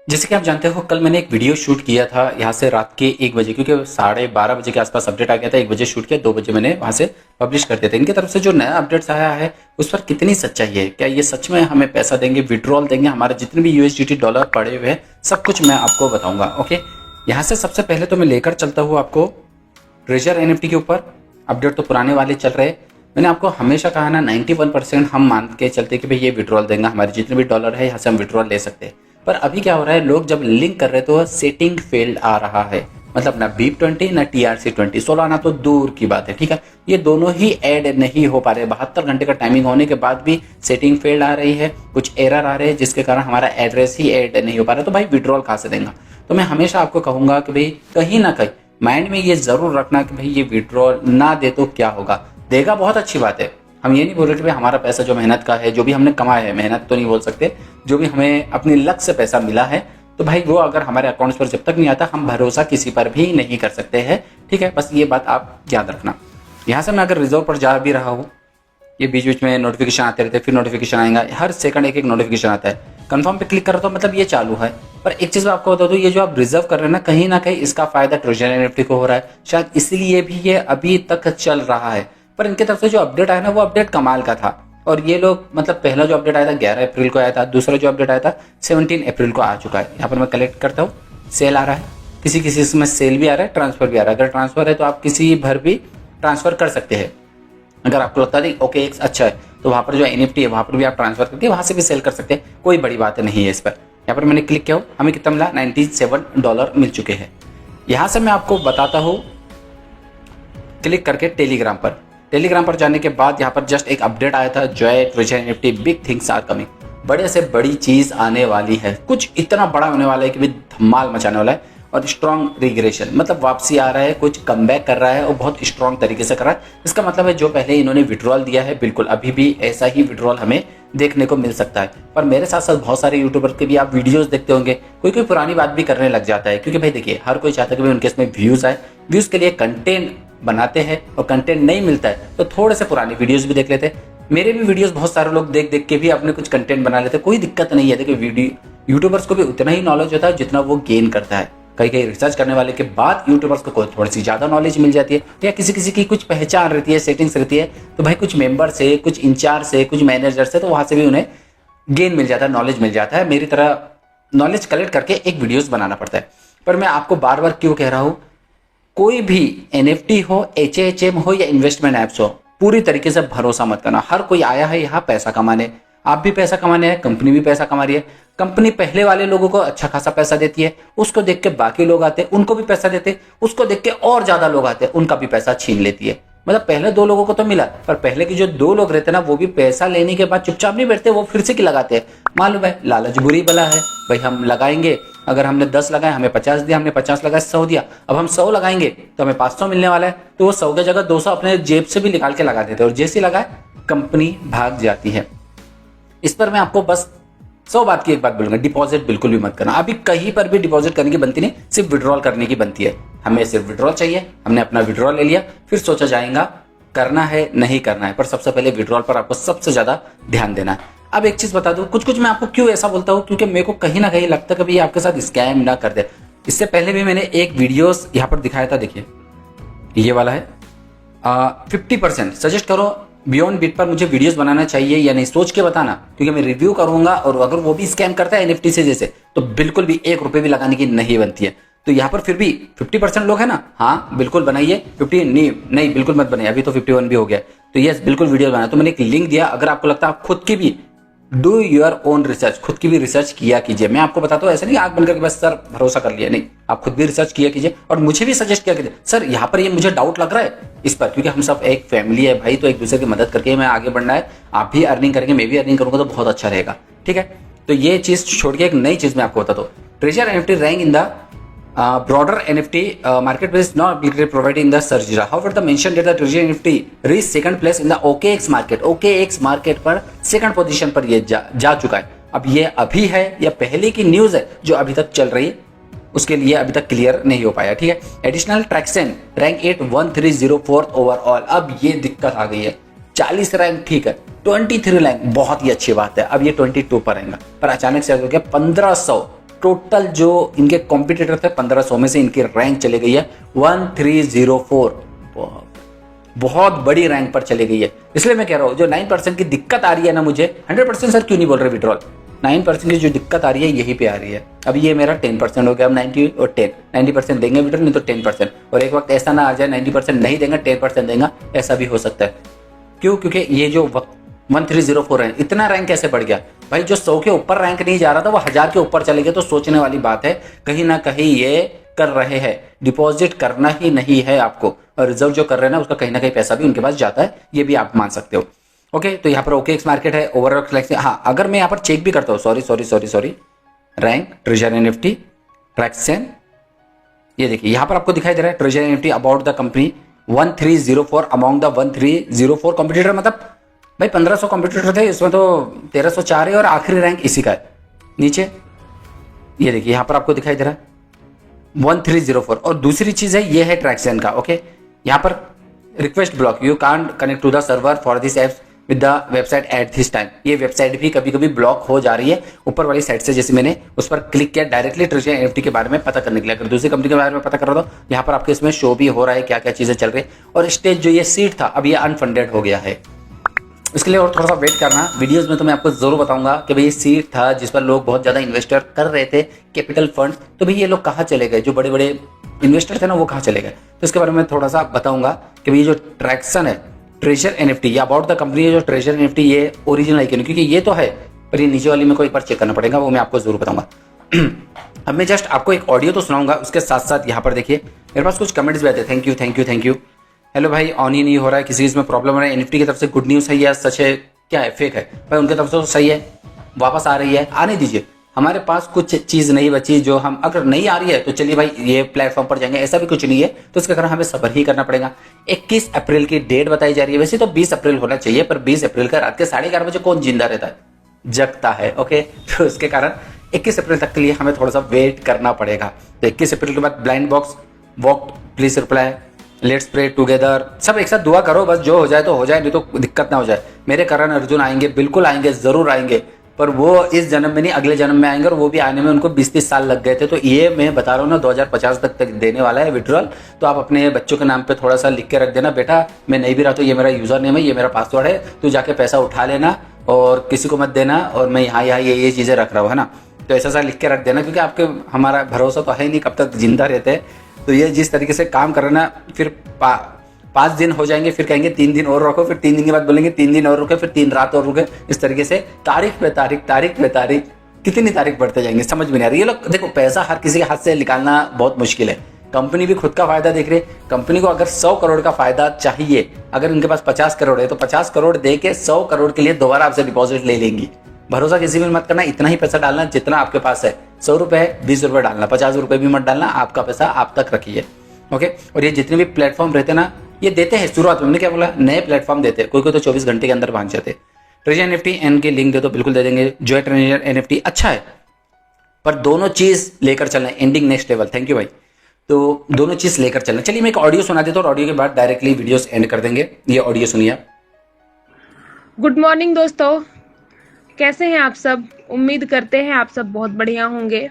जैसे कि आप जानते हो, कल मैंने एक वीडियो शूट किया था यहाँ से रात के 1 बजे, क्योंकि 12:30 बजे के आसपास अपडेट आ गया था। 1 बजे शूट किया, 2 बजे मैंने वहाँ से पब्लिश कर दिया था। इनकी तरफ से जो नया अपडेट्स आया है उस पर कितनी सच्चाई है, क्या ये सच में हमें पैसा देंगे, विड्रॉल देंगे, हमारे जितने भी USDT डॉलर पड़े हुए हैं सब कुछ मैं आपको बताऊंगा। ओके, यहाँ से सबसे पहले तो मैं लेकर चलता हूँ आपको ट्रेजर NFT के ऊपर। अपडेट तो पुराने वाले चल रहे। मैंने आपको हमेशा कहा ना, 91% हम मान के चलते कि भाई ये विड्रॉल देंगे, हमारे जितने भी डॉलर है यहाँ से हम विड्रॉल ले सकते हैं। पर अभी क्या हो रहा है, लोग जब लिंक कर रहे तो सेटिंग फेल्ड आ रहा है। मतलब ना BIP20 ना TRC20 16 आना तो दूर की बात है। ठीक है, ये दोनों ही ऐड नहीं हो पा रहे। 72 घंटे का टाइमिंग होने के बाद भी सेटिंग फेल्ड आ रही है, कुछ एरर आ रहे हैं, जिसके कारण हमारा एड्रेस ही ऐड नहीं हो पा रहा। तो भाई विड्रॉल कहाँ से देंगे? तो मैं हमेशा आपको कहूंगा कि भाई कहीं ना कहीं माइंड में ये जरूर रखना कि भाई ये विड्रॉल ना दे तो क्या होगा। देगा बहुत अच्छी बात है, हम ये नहीं बोल रहे कि भाई हमारा पैसा जो मेहनत का है, जो भी हमने कमाया है, मेहनत तो नहीं बोल सकते, जो भी हमें अपनी लक से पैसा मिला है, तो भाई वो अगर हमारे अकाउंट्स पर जब तक नहीं आता हम भरोसा किसी पर भी नहीं कर सकते हैं। ठीक है, बस ये बात आप याद रखना। यहाँ से मैं अगर रिजर्व पर जा भी रहा हूँ, ये बीच बीच में नोटिफिकेशन आते रहते हैं, फिर नोटिफिकेशन आएगा, हर सेकंड एक एक नोटिफिकेशन आता है। कंफर्म पे क्लिक करो तो मतलब ये चालू है। पर एक चीज मैं आपको बता दूं, ये जो आप रिजर्व कर रहे हैं ना कहीं इसका फायदा ट्रेजर NFT को हो रहा है, शायद इसलिए भी ये अभी तक चल रहा है। पर इनकी तरफ से जो अपडेट आया ना, वो अपडेट कमाल का था। और ये लोग मतलब पहला जो अपडेट आया था 11 अप्रैल को आया था, दूसरा जो अपडेट आया था 17 अप्रैल को आ चुका है। यहाँ पर मैं कलेक्ट करता हूँ, सेल आ रहा है, किसी किसी इसमें सेल भी आ रहा है, ट्रांसफर भी आ रहा है। अगर ट्रांसफर है तो आप किसी भर भी ट्रांसफर कर सकते हैं। अगर आपको लगता है OKX अच्छा है तो वहां पर जो NFT है वहां पर भी आप ट्रांसफर करके वहां से भी सेल कर सकते हैं, कोई बड़ी बात नहीं है इस पर। यहाँ पर मैंने क्लिक किया, हमें कितना मिला, $97 मिल चुके हैं। यहां से मैं आपको बताता हूं, क्लिक करके टेलीग्राम पर जाने के बाद यहाँ पर जस्ट एक अपडेट आया था, Joy Treasure NFT big things are coming. बड़े से बड़ी चीज आने वाली है, कुछ इतना बड़ा होने वाला है कि भाई धमाल मचाने वाला है। और स्ट्रॉन्ग रिग्रेशन मतलब वापसी आ रहा है, कुछ कमबैक कर रहा है और बहुत स्ट्रॉन्ग तरीके से कर रहा है। इसका मतलब है जो पहले इन्होंने विड्रॉल दिया है, बिल्कुल अभी भी ऐसा ही विड्रॉल हमें देखने को मिल सकता है। पर मेरे साथ साथ बहुत सारे यूट्यूबर के भी आप वीडियोस देखते होंगे, कोई कोई पुरानी बात भी करने लग जाता है, क्योंकि भाई देखिए हर कोई चाहता है कि भाई उनके इसमें व्यूज आए, व्यूज के लिए कंटेंट बनाते हैं और कंटेंट नहीं मिलता है तो थोड़े से पुरानी वीडियोस भी देख लेते हैं। मेरे भी वीडियोस बहुत सारे लोग देख देख के भी अपने कुछ कंटेंट बना लेते हैं, कोई दिक्कत नहीं है। देखिए वीडियो यूट्यूबर्स को भी उतना ही नॉलेज होता है जितना वो गेन करता है। कई रिसर्च करने वाले के बाद यूट्यूबर्स को थोड़ी सी ज्यादा नॉलेज मिल जाती है, या किसी किसी की कुछ पहचान रहती है, सेटिंग्स रहती है, तो भाई कुछ मेंबर से, कुछ इंचार्ज से, कुछ मैनेजर से, तो वहां से भी उन्हें गेन मिल जाता है, नॉलेज मिल जाता है। मेरी तरह नॉलेज कलेक्ट करके एक वीडियोस बनाना पड़ता है। पर मैं आपको बार बार क्यों कह रहा हूं, कोई भी NFT हो, HHM हो या इन्वेस्टमेंट एप्स हो, पूरी तरीके से भरोसा मत करना। हर कोई आया है यहाँ पैसा कमाने, आप भी पैसा कमाने हैं, कंपनी भी पैसा कमा रही है। कंपनी पहले वाले लोगों को अच्छा खासा पैसा देती है, उसको देख के बाकी लोग आते हैं, उनको भी पैसा देते, उसको देख के और ज्यादा लोग आते हैं, उनका भी पैसा छीन लेती है। मतलब पहले 2 लोगों को तो मिला, पर पहले के जो 2 लोग रहते ना, वो भी पैसा लेने के बाद चुपचाप नहीं बैठते, वो फिर से की लगाते हैं। मालूम है लालच बुरी बला है, भाई हम लगाएंगे, अगर हमने 10 लगाए हमें 50 दिया, हमने 50 लगाए 100 दिया, अब हम 100 लगाएंगे तो हमें 500 मिलने वाला है, तो वो 100 की जगह 200 अपने जेब से भी निकाल के लगा देते हैं, और जैसे लगाए कंपनी भाग जाती है। इस पर मैं आपको बस 100 बात की एक बात बोलूंगा, डिपॉजिट बिल्कुल भी मत करना। अभी कहीं पर भी डिपॉजिट करने की बनती नहीं, सिर्फ विड्रॉल करने की बनती है। हमें सिर्फ विड्रॉल चाहिए, हमने अपना विड्रॉल ले लिया, फिर सोचा जाएगा करना है नहीं करना है, पर सबसे पहले विड्रॉल पर आपको सबसे ज्यादा ध्यान देना है। अब एक चीज बता दूं, कुछ मैं आपको क्यों ऐसा बोलता हूं, क्योंकि मेरे को कहीं ना कहीं लगता है कि आपके साथ स्कैम ना कर दे। इससे पहले भी मैंने एक वीडियोस यहाँ पर दिखाया था, देखिए ये वाला है 50%। सजेस्ट करो बियॉन्ड बिट पर मुझे वीडियोस बनाना चाहिए या नहीं, सोच के बताना, क्योंकि मैं रिव्यू करूंगा और अगर वो भी स्कैम करता है NFT से जैसे, तो बिल्कुल भी 1 रुपए भी लगाने की नहीं बनती है। तो यहाँ पर फिर भी 50% लोग है ना, हाँ बिल्कुल बनाइए। 50 नहीं बिल्कुल मत बनाइए, अभी तो 51 भी हो गया। तो यस बिल्कुल वीडियो बना। तो मैंने एक लिंक दिया, अगर आपको लगता है आप खुद की भी डू योर ओन रिसर्च, खुद की भी रिसर्च किया कीजिए। मैं आपको बताता हूँ ऐसे नहीं आग बनकर के बस सर भरोसा कर लिया, नहीं, आप खुद भी रिसर्च किया कीजिए और मुझे भी सजेस्ट किया कीजिए, सर यहाँ पर ये मुझे डाउट लग रहा है इस पर, क्योंकि हम सब एक फैमिली है भाई, तो एक दूसरे की मदद करके मैं आगे बढ़ना है। आप भी अर्निंग करेंगे, मैं भी अर्निंग करूंगा, तो बहुत अच्छा रहेगा। ठीक है, तो ये चीज छोड़ के एक नई चीज मैं आपको बताता हूँ। Treasure NFT rank in the broader NFT marketplace is not applicable providing the search data. However, the mentioned data Treasury NFT reached second place in the OKX market. OKX market पर second position पर ये जा चुका है। अब ये अभी है या पहले की न्यूज है जो अभी तक चल रही है, उसके लिए अभी तक क्लियर नहीं हो पाया। ठीक है, एडिशनल ट्रैक्शन रैंक 81304 ओवरऑल। अब ये दिक्कत आ गई है, 40 रैंक ठीक है, 23 रैंक बहुत ही अच्छी बात है, अब ये 22 पर आएगा, पर अचानक से हो गया 1500। टोटल जो इनके कॉम्पिटिटर थे 1500 में से इनकी रैंक चले गई है 1304। बहुत बड़ी रैंक पर चली गई है। इसलिए मैं कह रहा हूँ जो 9% की दिक्कत आ रही है ना, मुझे 100% सर क्यों नहीं बोल रहे विड्रॉल, 9% की जो दिक्कत आ रही है यहीं पे आ रही है। अब ये मेरा 10% हो गया, अब 90 और 10, 90% देंगे विड्रॉल, नहीं तो 10%। और एक वक्त ऐसा ना आ जाए 90% नहीं देंगे 10% देंगे, ऐसा भी हो सकता है। क्यों? क्योंकि ये जो वक्त 1304 है, इतना रैंक कैसे बढ़ गया भाई? जो 100 के ऊपर रैंक नहीं जा रहा था वो 1000 के ऊपर चले गए। तो सोचने वाली बात है, कहीं ना कहीं ये कर रहे हैं, डिपॉजिट करना ही नहीं है आपको, और रिजर्व जो कर रहे हैं ना उसका कहीं ना कहीं पैसा भी उनके पास जाता है, ये भी आप मान सकते हो। ओके, तो यहाँ पर OKX मार्केट है, ओवरऑल फ्लेक्स। हाँ, अगर मैं यहाँ पर चेक भी करता हूँ, sorry, rank, treasure NFT, Turkson, ये देखिए यहाँ पर आपको दिखाई दे रहा है treasure NFT about the company 1304 among the 1304 competitor. मतलब भाई 1500 कॉम्पिटिटर थे, इसमें तो 1304 है और आखिरी रैंक इसी का है। नीचे ये देखिए यहाँ पर आपको दिखाई दे रहा है 1304। और दूसरी चीज है, ये है ट्रैक्सन का। ओके, यहाँ पर request block, you can't connect to the server for this apps with the website at this time. ये वेबसाइट भी कभी कभी ब्लॉक हो जा रही है ऊपर वाली साइट से। जैसे मैंने उस पर क्लिक किया डायरेक्टली ट्रेजर NFT के बारे में पता करने के लिए। अगर दूसरी कंपनी के बारे में पता कर रहा था, यहाँ पर आपके इसमें शो भी हो रहा है क्या क्या चीजें चल रही है। और स्टेज जो ये सीट था अब ये अनफंडेड हो गया है, इसके लिए और थोड़ा सा वेट करना। वीडियोस में तो मैं आपको जरूर बताऊंगा कि भाई ये सीट था जिस पर लोग बहुत ज्यादा इन्वेस्टर कर रहे थे, कैपिटल फंड। तो भाई ये लोग कहाँ चले गए, जो बड़े बड़े इन्वेस्टर थे ना वो कहाँ चले गए, तो इसके बारे में थोड़ा सा बताऊंगा कि भाई जो ट्रैक्सन है ट्रेजर NFT या अबाउट द कंपनी है जो ट्रेजर NFT, ये ओरिजिनल है क्यों? क्योंकि ये तो है, पर ये नीचे वाली में को एक बार चेक करना पड़ेगा, वो मैं आपको जरूर बताऊंगा। अब मैं जस्ट आपको एक ऑडियो तो सुनाऊंगा, उसके साथ साथ यहाँ पर देखिए मेरे पास कुछ कमेंट्स भी आते हैं। Thank you. हेलो भाई, ऑन ही नहीं हो रहा है, किसी इसमें प्रॉब्लम हो रहा है। NFT की तरफ से गुड न्यूज़ है या सच है, क्या है, फेक है? भाई उनकी तरफ से तो सही है, वापस आ रही है, आने दीजिए। हमारे पास कुछ चीज़ नहीं बची जो हम, अगर नहीं आ रही है तो चलिए भाई ये प्लेटफॉर्म पर जाएंगे, ऐसा भी कुछ नहीं है। तो इसके कारण हमें सब्र ही करना पड़ेगा। 21 अप्रैल की डेट बताई जा रही है, वैसे तो 20 अप्रैल होना चाहिए, पर 20 अप्रैल का रात के 11:30 बजे कौन जिंदा रहता है, जगता है। ओके, तो इसके कारण 21 अप्रैल तक के लिए हमें थोड़ा सा वेट करना पड़ेगा। तो 21 अप्रैल के बाद blind box walk, please reply, let's pray together, सब एक साथ दुआ करो, बस जो हो जाए तो हो जाए, नहीं तो दिक्कत ना हो जाए। मेरे करण अर्जुन आएंगे, बिल्कुल आएंगे, जरूर आएंगे, पर वो इस जन्म में नहीं अगले जन्म में आएंगे, और वो भी आने में उनको 20-30 साल लग गए थे। तो ये मैं बता रहा हूँ ना 2050 तक देने वाला है विड्रॉल। तो आप अपने बच्चों के नाम पे थोड़ा सा लिख के रख देना, बेटा मैं नहीं भी रहा तो ये मेरा यूजर नेम है, ये मेरा पासवर्ड है, तू जाके पैसा उठा लेना और किसी को मत देना, और मैं यहाँ ये चीजें रख रहा हूँ, है ना। तो ऐसा सा लिख के रख देना, क्योंकि आपके हमारा भरोसा तो है नहीं कब तक जिंदा रहते हैं। तो ये जिस तरीके से काम कर रहे ना, फिर 5 दिन हो जाएंगे, फिर कहेंगे 3 दिन और रखो, फिर 3 दिन के बाद बोलेंगे 3 दिन और रुके, फिर 3 रात और रुके। इस तरीके से तारीख पे तारीख कितनी तारीख बढ़ते जाएंगे, समझ में नहीं आ रही। ये लोग देखो, पैसा हर किसी के हाथ से निकालना बहुत मुश्किल है। कंपनी भी खुद का फायदा देख रही है। कंपनी को अगर 100 करोड़ का फायदा चाहिए, अगर उनके पास 50 करोड़ है तो 50 करोड़ दे के 100 करोड़ के लिए दोबारा आपसे डिपॉजिट ले लेंगी। भरोसा किसी में मत करना, इतना ही पैसा डालना जितना आपके पास है। 100 रुपए है, 20 रुपए डालना, 50 रुपए भी मत डालना, आपका पैसा आप तक रखिए। ओके, और ये जितने भी प्लेटफॉर्म रहते हैं ना, ये देते हैं शुरुआत में, मैंने क्या बोला, नए प्लेटफॉर्म देते हैं, कोई तो 24 घंटे के अंदर पहुंच जाते हैं। ट्रेजर NFT एन के लिंक दे दो, बिल्कुल दे देंगे। जो है ट्रेजर NFT अच्छा है, पर दोनों चीज लेकर चलना, ending next level. Thank you भाई। तो दोनों चीज लेकर चलना। चलिए मैं एक ऑडियो सुना देता हूँ, और ऑडियो के बाद डायरेक्टली वीडियोस एंड कर देंगे। ये ऑडियो सुनिए। गुड मॉर्निंग दोस्तों, कैसे हैं आप सब? उम्मीद करते हैं आप सब बहुत बढ़िया होंगे,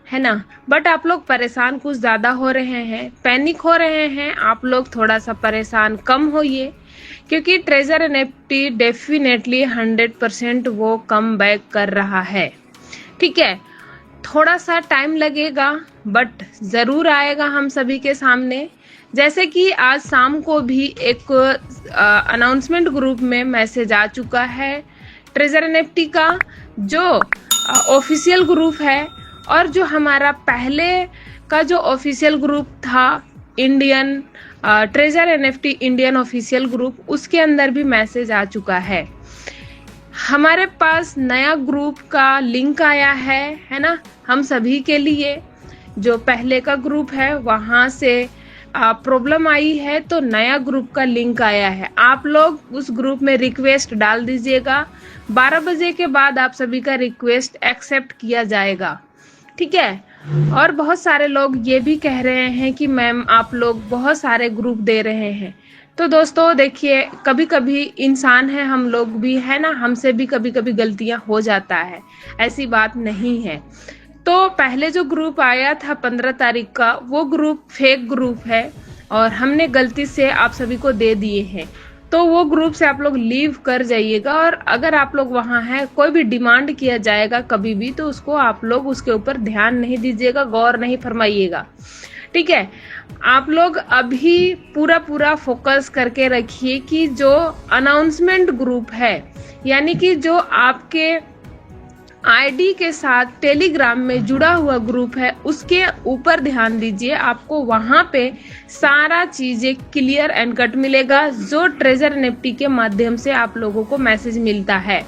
है ना। बट आप लोग परेशान कुछ ज़्यादा हो रहे हैं, पैनिक हो रहे हैं। आप लोग थोड़ा सा परेशान कम होइए, क्योंकि ट्रेजर NFT डेफिनेटली 100% वो कम बैक कर रहा है। ठीक है, थोड़ा सा टाइम लगेगा बट ज़रूर आएगा हम सभी के सामने। जैसे कि आज शाम को भी एक अनाउंसमेंट ग्रुप में मैसेज आ चुका है ट्रेजर NFT का, जो ऑफिशियल ग्रुप है, और जो हमारा पहले का जो ऑफिशियल ग्रुप था Indian treasure NFT Indian official group, उसके अंदर भी मैसेज आ चुका है। हमारे पास नया ग्रुप का लिंक आया है ना, हम सभी के लिए। जो पहले का ग्रुप है वहाँ से प्रॉब्लम आई है, तो नया ग्रुप का लिंक आया है। आप लोग उस ग्रुप में रिक्वेस्ट डाल दीजिएगा, 12 बजे के बाद आप सभी का रिक्वेस्ट एक्सेप्ट किया जाएगा। ठीक है, और बहुत सारे लोग ये भी कह रहे हैं कि मैम आप लोग बहुत सारे ग्रुप दे रहे हैं। तो दोस्तों देखिए, कभी कभी इंसान है, हम लोग भी है ना, हमसे भी कभी कभी गलतियां हो जाता है, ऐसी बात नहीं है। तो पहले जो ग्रुप आया था 15 तारीख का, वो ग्रुप फेक ग्रुप है और हमने गलती से आप सभी को दे दिए हैं। तो वो ग्रुप से आप लोग लीव कर जाइएगा, और अगर आप लोग वहां हैं, कोई भी डिमांड किया जाएगा कभी भी, तो उसको आप लोग उसके ऊपर ध्यान नहीं दीजिएगा, गौर नहीं फरमाइएगा, ठीक है। आप लोग अभी पूरा फोकस करके रखिए कि जो अनाउंसमेंट ग्रुप है, यानी कि जो आपके आईडी के साथ टेलीग्राम में जुड़ा हुआ ग्रुप है, उसके ऊपर ध्यान दीजिए। आपको वहां पे सारा चीजें क्लियर एंड कट मिलेगा, जो ट्रेजर एनएफटी के माध्यम से आप लोगों को मैसेज मिलता है,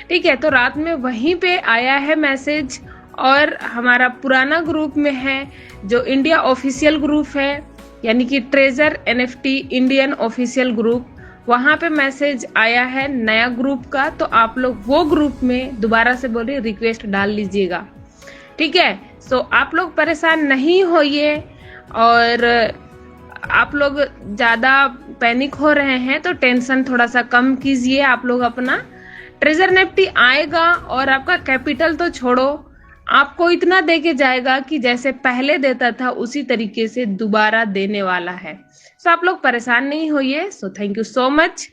ठीक है। तो रात में वहीं पे आया है मैसेज, और हमारा पुराना ग्रुप में है जो इंडिया ऑफिशियल ग्रुप है, यानी कि treasure NFT Indian official group, वहां पे मैसेज आया है नया ग्रुप का। तो आप लोग वो ग्रुप में दोबारा से बोलिए रिक्वेस्ट डाल लीजिएगा, ठीक है। सो आप लोग परेशान नहीं होइए, और आप लोग ज्यादा पैनिक हो रहे हैं तो टेंशन थोड़ा सा कम कीजिए आप लोग अपना। ट्रेजर नेफ्टी आएगा और आपका कैपिटल तो छोड़ो, आपको इतना दे के जाएगा कि जैसे पहले देता था उसी तरीके से दोबारा देने वाला है। सो आप लोग परेशान नहीं होइए। So thank you so much.